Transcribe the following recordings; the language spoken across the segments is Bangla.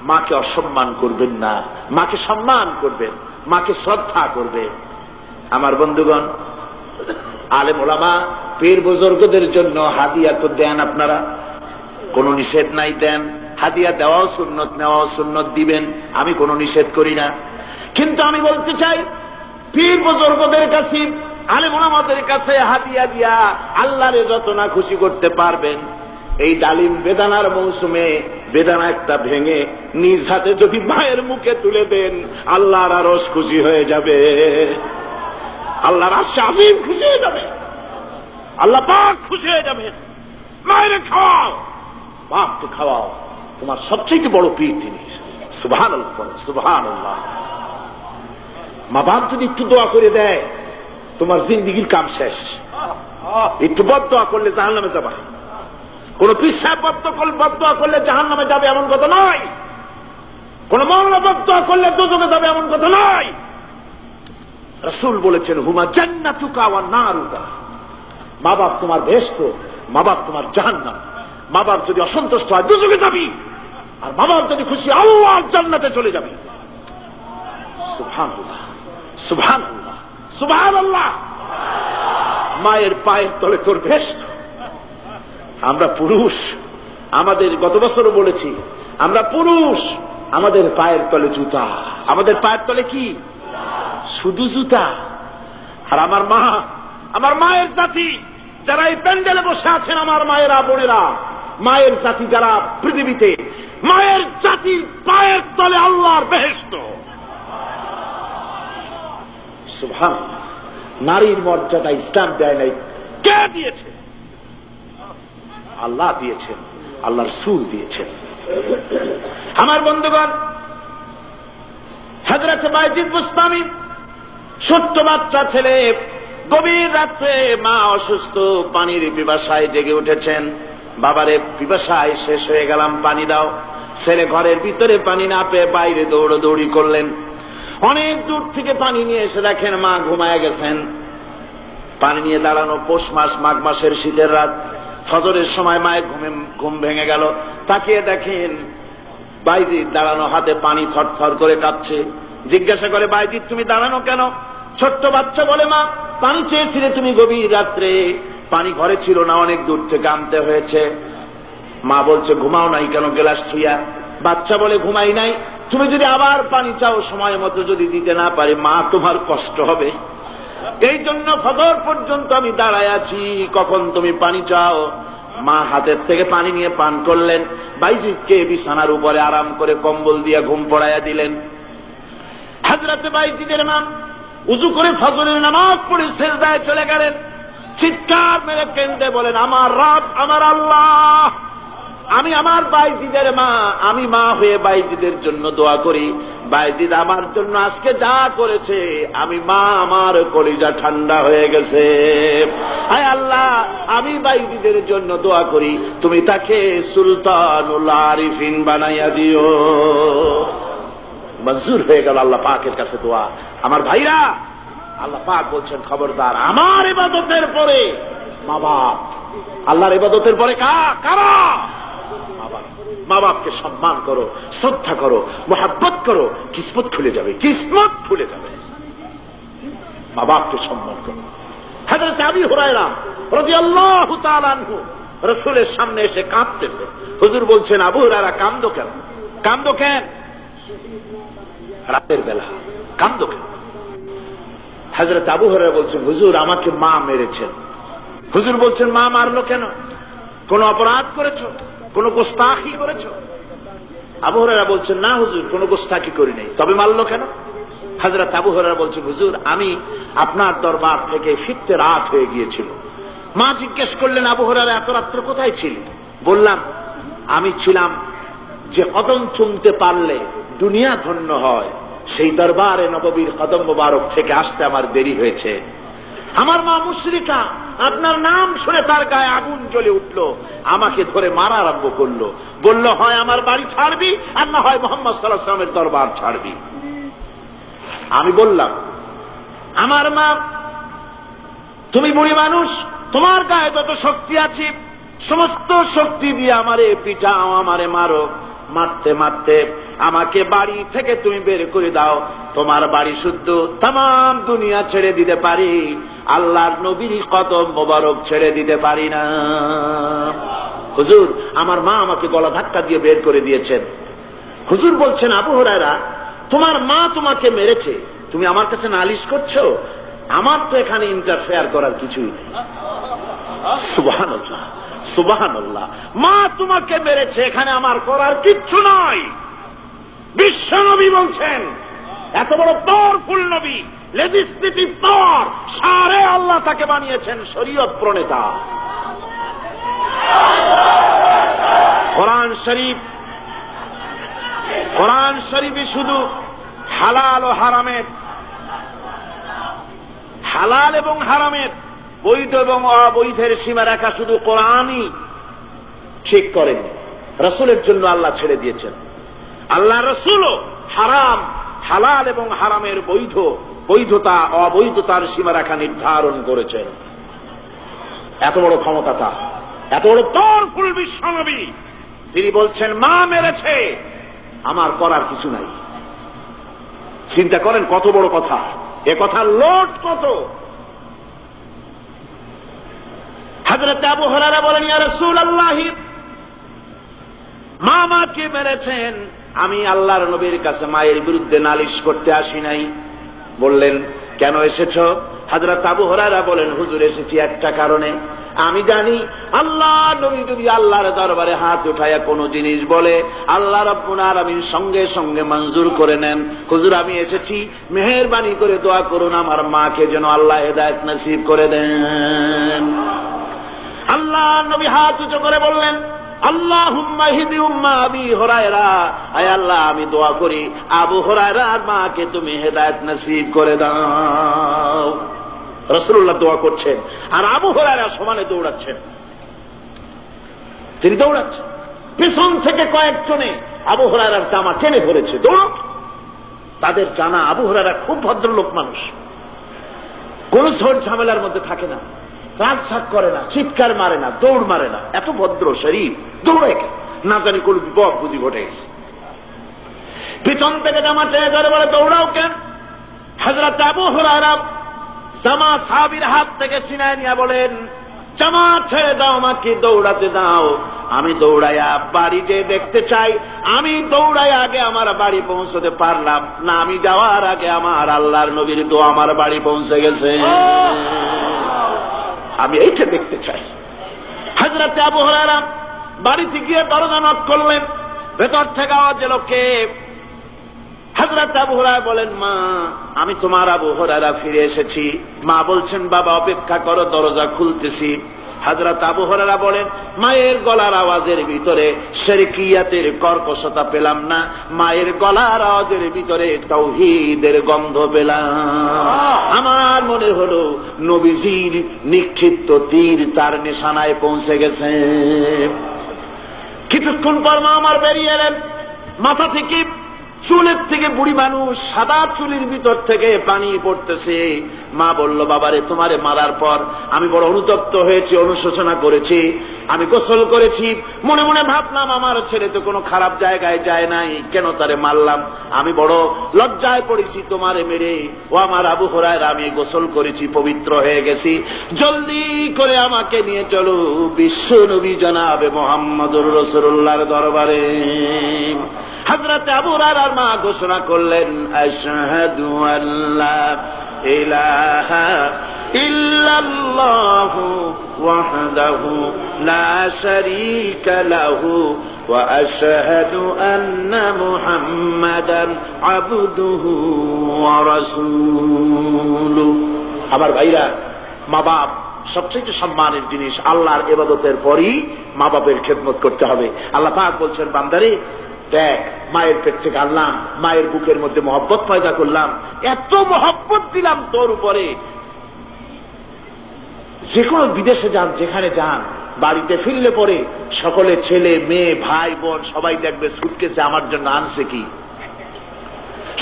মাকে অসম্মান করবেন না, মাকে সম্মান করবেন, মাকে শ্রদ্ধা করবেন। আমার বন্ধুগণ, আলেম ওলামা পীর বুজুর্গদের জন্য হাদিয়া তো দেন, আপনারা কোনো নিষেধ নাই, দেন। হাদিয়া দেওয়াও সুন্নত, নেওয়াও সুন্নত, দিবেন, আমি কোনো নিষেধ করি না। কিন্তু আমি বলতে চাই, পীর বুজুর্গদের কাছে, আলেম ওলামাদের কাছে হাদিয়া দিয়া আল্লাহরে যত না খুশি করতে পারবেন, এই ডালিম বেদানার মৌসুমে বেদানা একটা ভেঙে নিজ হাতে যদি মায়ের মুখে তুলে দেন, আল্লাহর আরশ খুশি হয়ে যাবে, আল্লাহর আরশে আজিম খুশি হয়ে যাবে, আল্লাহ পাক খুশি হয়ে যাবে। মায়ের খাওয়াও, বাপকে খাওয়াও, তোমার সবচেয়ে বড় পীর তিনি। সুবহানাল্লাহ, সুবহানাল্লাহ। মা বাপ যদি একটু দোয়া করে দেয়, তোমার জিন্দেগির কাম শেষ। একটু বদদোয়া করলে জাহান্নামে যাবা। কোন পীর সাহেব বদদোয়া করলে জাহান্নামে যাবে এমন কথা নয়, কোন মাওলানা বদদোয়া করলে দোজখে যাবে এমন কথা নয়। রাসূল বলেছেন, হুমা জান্নাতুকা ওয়া নারুকা। মা বাপ তোমার বেহেশত, মা বাপ তোমার জাহান্নাম। মা বাপ যদি অসন্তুষ্ট হয় দোজখে যাবি, আর মা বাপ যদি খুশি আল্লাহর জান্নাতে চলে যাবি। সুবহানাল্লাহ, সুবহানাল্লাহ, সুবহানাল্লাহ। মায়ের পায়ের তলে তোর বেহেশত। আমরা পুরুষ, আমাদের গত বছরও বলেছি, আমরা পুরুষ, আমাদের পায়ের তলে জুতা। আমাদের পায়ের তলে কি? শুধু জুতা। আর আমার মা, আমার মায়ের জাতি যারা এই প্যান্ডেলে বসে আছেন, আমার মায়েরা, বোনেরা, মায়ের জাতি যারা পৃথিবীতে, মায়ের জাতির পায়ের তলে আল্লাহর বেহেশত। সুবহানাল্লাহ। নারীর মর্যাদা ইসলাম দেয় নাই, কে দিয়েছে? আল্লাহ দিয়েছেন, আল্লাহ রাসূল দিয়েছেন। আমার বন্ধুগণ, হযরত বাইজিদ বুস্তামি, ছোট্ট বাচ্চা ছেলে, গভীর রাত্রে মা অসুস্থ, পানির পিপাসায় জেগে উঠেছেন। বাবারে, পিপাসায় শেষ হয়ে গেলাম, পানি দাও। ছেলে ঘরের ভিতরে পানি না পেয়ে বাইরে দৌড়াদৌড়ি করলেন। অনেক দূর থেকে পানি নিয়ে এসে দেখেন মা ঘুমায় গেছেন। পানি নিয়ে দাঁড়ানো, পৌষ মাস, মাঘ মাসের শীতের রাত, ফজরের সময় মায়ের ঘুম ভেঙে গেল। তাকিয়ে দেখেন বাইজিদ দাঁড়ানো, হাতে পানি থরথর করে কাঁপছে। জিজ্ঞাসা করে, বাইজিদ তুমি দাঁড়ানো কেন? ছোট্ট বাচ্চা বলে, মা পানি চেয়েছিলে তুমি গভীর রাত্রে, পানি ঘরে ছিল না, অনেক দূর থেকে আনতে হয়েছে। মা বলছে, ঘুমাও নাই কেন গ্লাস ছুঁয়া? বাচ্চা বলে, ঘুমাই নাই। তুমি যদি আবার পানি চাও, সময় মতো যদি দিতে না পারে, মা তোমার কষ্ট হবে। এই জন্য ফজর পর্যন্ত আমি দাঁড়ায় আছি, কখন তুমি পানি চাও। মা হাতের থেকে পানি নিয়ে পান করলেন। বাইজিদকে বিছানার উপরে আরাম করে কম্বল দিয়ে ঘুম পড়াইয়া দিলেন। হযরত বাইজিদের মা উযু করে ফজরের নামাজ পড়ে সিজদায় চলে গেলেন। চিৎকার মেরে কেঁদে বলেন, আমার রব, আমার আল্লাহ, আমি আমার বাইজিদের মা, আমি মা হয়ে বাইজিদের জন্য দোয়া করি। বাইজিদ আমার জন্য আজকে যা করেছে, আমি মা, আমার কলিজা ঠান্ডা হয়ে গেছে। আয় আল্লাহ, আমি বাইজিদের জন্য দোয়া করি, তুমি তাকে সুলতানুল আরিফিন বানাইয়া দিও। মঞ্জুর হয়ে গেল আল্লাহ পাকের কাছে দোয়া। আমার ভাইরা, আল্লাহ পাক বলছেন, খবরদার, আমার ইবাদতের পরে মা বাপ, আল্লাহর ইবাদতের পরে কারা? মা বাপকে সম্মান করো, শ্রদ্ধা করো, মোহাব্বত করো, কিসমত খুলে যাবে, কিসমত খুলে যাবে। মা বাপকে সম্মান করো। হযরত আবু হুরায়রা রাদিয়াল্লাহু তাআলা আনহু রাসূলের সামনে এসে কাঁদতেছে। হুজুর বলছেন, আবু হুরায়রা কাঁদো কেন? কাঁদো কেন? রাতের বেলা কাঁদো কেন? হযরত আবু হুরায়রা বলছেন, হুজুর আমাকে মা মেরেছেন। হুজুর বলছেন, মা মারলো কেন? কোন অপরাধ করেছো? কোন গোস্তাখি করেছো? আবু হুরায়রা বলছেন, না হুজুর, কোন গোস্তাখি করি নাই, তবে মারলো কেন? হযরত আবু হুরায়রা বলছেন, হুজুর আমি আপনার দরবার থেকে ফিরতে রাত হয়ে গিয়েছিল। মা জিজ্ঞেস করলেন, আবু হুরায়রা এত রাত্রে কোথায় ছিলেন? বললাম, আমি ছিলাম যে কদম চুমতে পারলে দুনিয়া ধন্য হয়, সেই দরবারে নববীর কদম মোবারক থেকে আসতে আমার দেরি হয়েছে। আমার মা মুশরিকা, আপনার নাম শুনে তার গায়ে আগুন জ্বলে উঠলো, আমাকে ধরে মারা আরম্ভ করলো। বলল, হয় আমার বাড়ি ছাড়বি, আর না হয় মুহাম্মদ সাল্লাল্লাহু আলাইহি ওয়াসাল্লামের দরবার ছাড়বি। আমি বললাম, আমার মা, তুমি বুড়ি মানুষ, তোমার গায়ে যত শক্তি আছে সমস্ত শক্তি দিয়ে আমারে পিটাও, আমারে মারো, মারতে মারতে আমাকে বাড়ি থেকে তুমি বের করে দাও, তোমার বাড়ি শুদ্ধ তাম দুনিয়া ছেড়ে দিতে পারি, আল্লাহর নবীর কদম মোবারক ছেড়ে দিতে পারি না। হুজুর, আমার মা আমাকে গলা ধাক্কা দিয়ে বের করে দিয়েছেন। হুজুর বলছেন, আবু হুরায়রা, তোমার মা তোমাকে মেরেছে, তুমি আমার কাছে নালিশ করছো? আমার তো এখানে ইন্টারফেয়ার করার কিছুই নেই। সুবহানাল্লাহ, সুবহানাল্লাহ। মা তোমাকে মেরেছে, এখানে আমার করার কিচ্ছু নয়। বিশ্ব নবী বলছেন, এত বড় পাওয়ারফুল নবী, লেজিসলেটিভ পাওয়ার, সারে আল্লাহ তাকে বানিয়েছেন শরীয়ত প্রণেতা। কোরআন শরীফে শুধু হালাল ও হারামের, হালাল এবং হারামের, বৈধ এবং অবৈধের সীমারেখা শুধু কোরআনই ঠিক করেন, রাসূলের জন্য আল্লাহ ছেড়ে দিয়েছেন। আল্লাহ রাসূলও হারাম, হালাল এবং হারামের বৈধতা অবৈধতার সীমারেখা নির্ধারণ করেছেন। এত বড় ক্ষমতা তার, এত বড় পাওয়ারফুল বিশ্বনবী, তিনি বলছেন মা মেরেছে, আমার করার কিছু নাই। চিন্তা করেন কত বড় কথা, এ কথা লোট কত। হযরত আবু হুরায়রা বলেন, ইয়া রাসূলুল্লাহ, মা আমাকে মেরেছেন, আমি আল্লাহর নবীর কাছে মায়ের বিরুদ্ধে নালিশ করতে আসি নাই। বললেন, কেন এসেছো? হযরত আবু হুরায়রা বলেন, হুজুর, এসেছি একটা কারণে। আমি জানি আল্লাহ নবী যদি আল্লাহর দরবারে হাত উঠায়া কোন জিনিস বলে, আল্লাহ রাব্বুল আলামিন সঙ্গে সঙ্গে মঞ্জুর করে নেন। হুজুর, আমি এসেছি, মেহেরবানি করে দোয়া করুন আমার মাকে যেন আল্লাহ হেদায়েত নসিব করে দেন। আল্লাহ নবী হাত উঁচু করে বললেন, আল্লাহুম্মা ইহদি উম্মা আবি হুরায়রা, আয় আল্লাহ, আমি দোয়া করি আবু হুরায়রার মাকে তুমি হেদায়েত নসিব করে দাও। রাসূলুল্লাহ দোয়া করছেন আর আবু হুরায়রা সমানে দৌড়াচ্ছেন। তিনি দৌড়াচ্ছেন, পিছন থেকে কয়েকজনে আবু হুরায়রার জামা টেনে ধরেছে, দৌড়। তাদের জানা আবু হুরায়রা খুব ভদ্রলোক মানুষ, কোন ঝড় ঝামেলার মধ্যে থাকে না, রাগ সাগ করে না, চিৎকার মারে না, দৌড় মারে না, এত ভদ্র শরীর, দৌড়ে কেন? না জানি কোন বিপদ বুঝি ঘটে গেছে। পিছন থেকে জামা টেনে ধরে বলে, দৌড়াও কেন? হযরত আবু হুরায়রা জামা সাহাবীর হাত থেকে ছিনায় নিয়ে বলেন, জামা ছেড়ে দাও, আমাকে দৌড়াতে দাও। আমি দৌড়াইয়া বাড়ি যে দেখতে চাই, আমি দৌড়াইয়া আগে আমার বাড়ি পৌঁছতে পারলাম না, আমি যাওয়ার আগে আমার আল্লাহর নবীর দোয়া আমার বাড়ি পৌঁছে গেছে, আমি এইটা দেখতে চাই। হযরত আবু হুরায়রা বাড়িতে গিয়ে দরজা নক করলেন, ভেতর থেকে আওয়াজ এলো, কে? হযরত আবু হুরায়রা বলেন, মা, আমি তোমার আবু হুরায়রা ফিরে এসেছি। মা বলছেন, বাবা অপেক্ষা করো, দরজা খুলতেছি। হযরত আবু হুরায়রা বলেন, মায়ের গলার আওয়াজের ভিতরে শিরকিয়াতের কর্কশতা পেলাম না, মায়ের গলার আওয়াজের ভিতরে তাওহীদের গন্ধ পেলাম। আমার মনে হলো নবীজির নিক্ষিপ্ত তীর তার নিশানায় পৌঁছে গেছে। কিছুক্ষণ পর মা আমার বেরিয়ে এলেন, মাথা থেকে চুলের থেকে, বুড়ি মানুষ, সাদা চুলের ভিতর থেকে পানি পড়তেছে। মা বলল, বাবারে, তোমারে মারার পর আমি বড় অনুতপ্ত হয়েছি, অনুশোচনা করেছি, আমি গোসল করেছি, মনে মনে ভাবলাম আমার ছেলে তো কোনো খারাপ জায়গায় যায় নাই, কেন তারে মারলাম? আমি বড় লজ্জায় পড়েছি তোমারে মেরে। ও আমার আবু হুরায়রা, আমি গোসল করেছি, পবিত্র হয়ে গেছি, জলদি করে আমাকে নিয়ে চলো বিশ্ব নবী জনাবে মুহাম্মদুর রাসূলুল্লাহর দরবারে। হযরত আবু হুরায়রার মা ঘোষণা করলেন, আশহাদু আল্লা ইলাহা ইল্লাল্লাহু ওয়াহদাহু লা শারীকা লাহু ওয়া আশহাদু আন্না মুহাম্মাদান আবদুহু ওয়া রাসূলুহু। আমার ভাইরা, মা বাপ সবচেয়ে সম্মানের জিনিস। আল্লাহর ইবাদতের পরই মা বাপের খেদমত করতে হবে। আল্লাহ পাক বলছেন, বান্দারে, দেখ, মায়ের পেট থেকে আনলাম, মায়ের বুকের মধ্যে মহব্বত পয়দা করলাম, এত মহব্বত দিলাম তোর উপরে, যে কোনো বিদেশে যান, যেখানে যান, বাড়িতে ফিরলে পরে সকলে, ছেলে মেয়ে ভাই বোন সবাই দেখবে সুটকেসে আমার জন্য আনছে কি।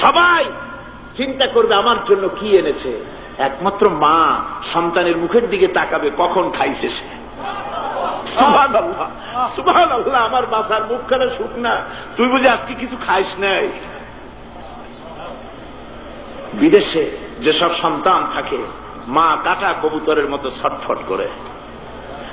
সবাই চিন্তা করবে আমার জন্য কি এনেছে। একমাত্র মা সন্তানের মুখের দিকে তাকাবে, কখন খাইছে সে। সুবহানাল্লাহ সুবহানাল্লাহ, আমার বাসার মুখখানে সুখ না, তুই বুঝি আজকে কিছু খাইস নাই। বিদেশে যেসব সন্তান থাকে মা কাটা কবুতরের মতো ছটফট করে।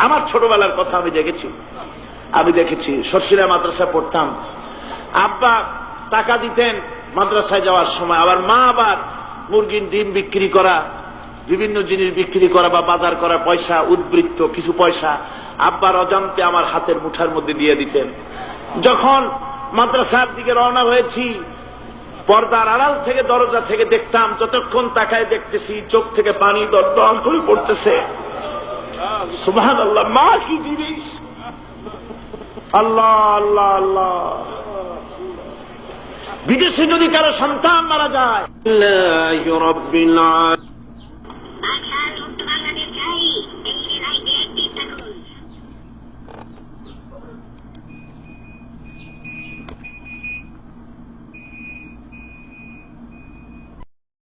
আমার ছোটবেলার কথা আমি দেখেছি সরসিরা মাদ্রাসা পড়তাম, আব্বা টাকা দিতেন মাদ্রাসায় যাওয়ার সময়, আবার মা আবার মুরগির ডিম বিক্রি করা, বিভিন্ন জিনিস বিক্রি করা বা বাজার করা পয়সা, উদ্বৃত্ত কিছু পয়সা আব্বার অজান্তে আমার হাতের মুঠার মধ্যে দিয়ে দিতেন। যখন মাদ্রাসার দিকে রওনা হয়েছি, পর্দার আড়াল থেকে দরজা থেকে দেখতাম, যতক্ষণ তাকায় দেখতেছি চোখ থেকে পানি দরদর করে পড়তেছে। সুবহানাল্লাহ, মা কি জিনিস! আল্লাহ আল্লাহ আল্লাহ। বিদেশে যদি কারো সন্তান মারা যায়, আল্লাহু রাব্বিল